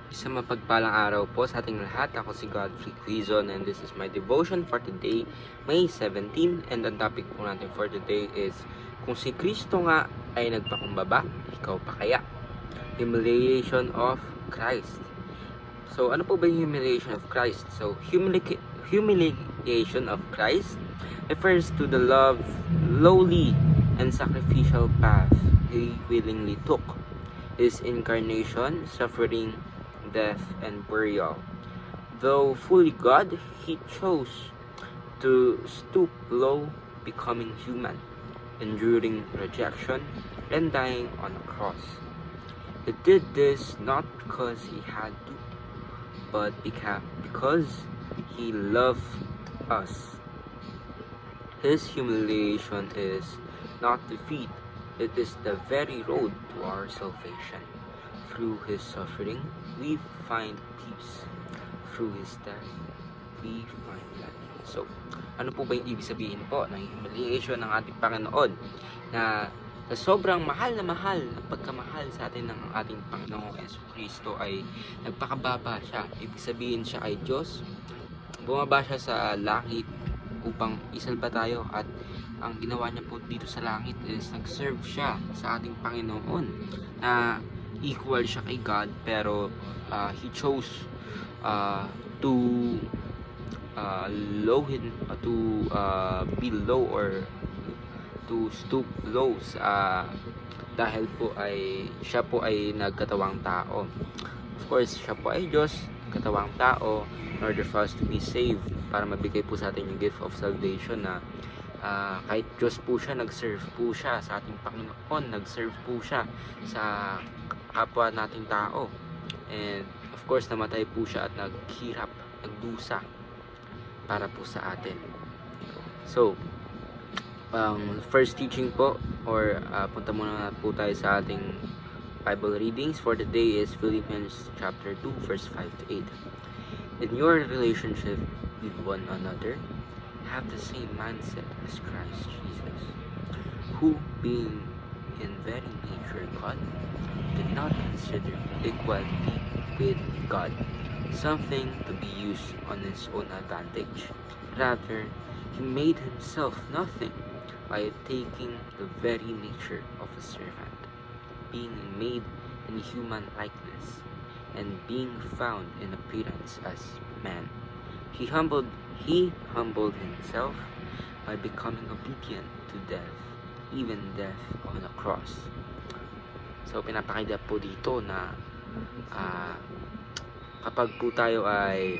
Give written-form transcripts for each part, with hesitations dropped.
Isang mapagpalang araw po sa ating lahat. Ako si Godfrey Quizon and this is my devotion for today, May 17. And the topic po natin for today is, kung si Kristo nga ay nagpakumbaba, ikaw pa kaya? Humiliation of Christ. So, ano po ba yung humiliation of Christ? So, humiliation of Christ refers to the lowly and sacrificial path He willingly took. His incarnation, suffering, death, and burial. Though fully God, He chose to stoop low, becoming human, enduring rejection, and dying on a cross. He did this not because He had to, but because He loved us. His humiliation is not defeat, it is the very road to our salvation. Through His suffering, we find peace. Through His death, we find life. So, ano po ba yung ibig sabihin po ng humiliation ng ating Panginoon? Na sa sobrang mahal na pagkamahal sa atin ng ating Panginoong Jesucristo ay nagpakababa siya. Ibig sabihin siya ay Diyos. Bumaba siya sa langit upang isalba tayo, at ang ginawa niya po dito sa langit is nag-serve siya sa ating Panginoon, na equal siya kay God, pero He chose to be low, or to stoop low dahil po ay siya po ay nagkatawang tao. Of course, siya po ay Diyos, katawang tao, in order for us to be saved, para mabigay po sa atin yung gift of salvation, na kahit Diyos po siya, nag-serve po siya sa ating Panginoon, nag-serve po siya sa kapwa nating tao, and of course namatay po siya at naghirap, nagdusa para po sa atin. So, first teaching po, or punta muna po tayo sa ating Bible readings for the day is Philippians chapter 2 verse 5 to 8. In your relationship with one another, have the same mindset as Christ Jesus, who, being in very nature God, did not consider equality with God something to be used on his own advantage. Rather, He made Himself nothing by taking the very nature of a servant, being made in human likeness, and being found in appearance as man. He humbled Himself by becoming obedient to death, even death on a cross. So, pinapakita po dito na kapag po tayo ay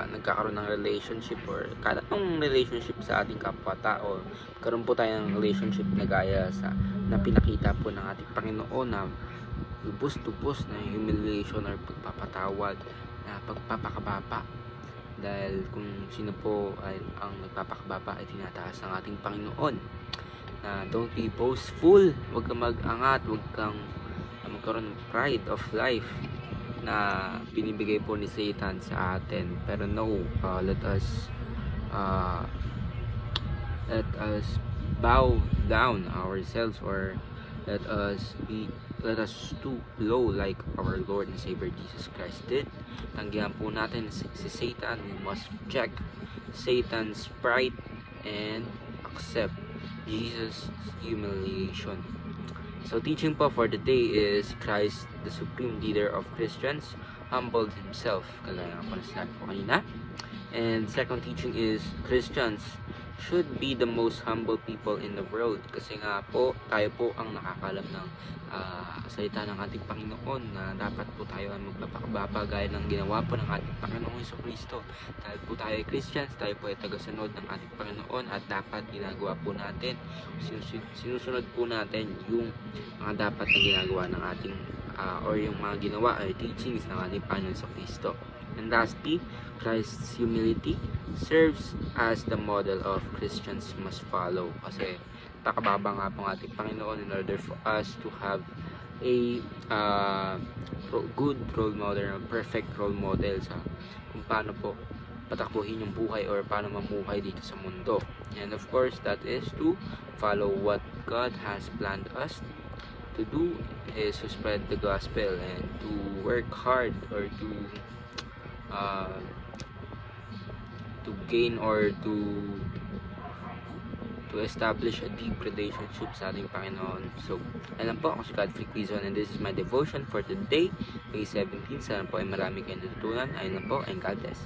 nagkakaroon ng relationship, or kada anong relationship sa ating kapwa-tao, karoon po tayo ng relationship na gaya na pinakita po ng ating Panginoon, na lubos-lubos na humiliation or pagpapatawad, na pagpapakababa. Dahil kung sino po ay ang nagpapakababa ay tinataas ng ating Panginoon, na don't be boastful, huwag kang mag-angat, huwag kang magkaroon ng pride of life na binibigay po ni Satan sa atin. Pero no, let us bow down ourselves, or let us stoop low like our Lord and Savior Jesus Christ did. Tanggihan po natin si Satan. We must check Satan's pride and accept Jesus' humiliation. So, teaching po for the day is, Christ, the supreme leader of Christians, humbled Himself, kagaya ng sinabi po kanina. And second teaching is, Christians should be the most humble people in the world, kasi nga po tayo po ang nakakalam ng salita ng ating Panginoon, na dapat po tayo ay magpapakababa gaya ng ginawa po ng ating Panginoong Jesucristo. Dahil po tayo ay Christians, tayo po ay tagasunod ng ating Panginoon, at dapat ginagawa po natin, sinusunod po natin yung mga dapat na ginagawa ng ating or yung mga ginawa ay teachings ng ating Panginoon Jesucristo. And lastly, Christ's humility serves as the model of Christians must follow, kasi pakababa nga po ng ating Panginoon in order for us to have a good role model, a perfect role model sa kung paano po patakbuhin yung buhay, or paano mamuhay dito sa mundo. And of course, that is to follow what God has planned us to to do is to spread the gospel and to work hard or uh, to gain or to establish a deep relationship sa ating Panginoon. So, alam po, ako si Godfrey Quizon and this is my devotion for today, May 17. Sana po ay marami kayong natutunan. Ayun lang po, and God bless.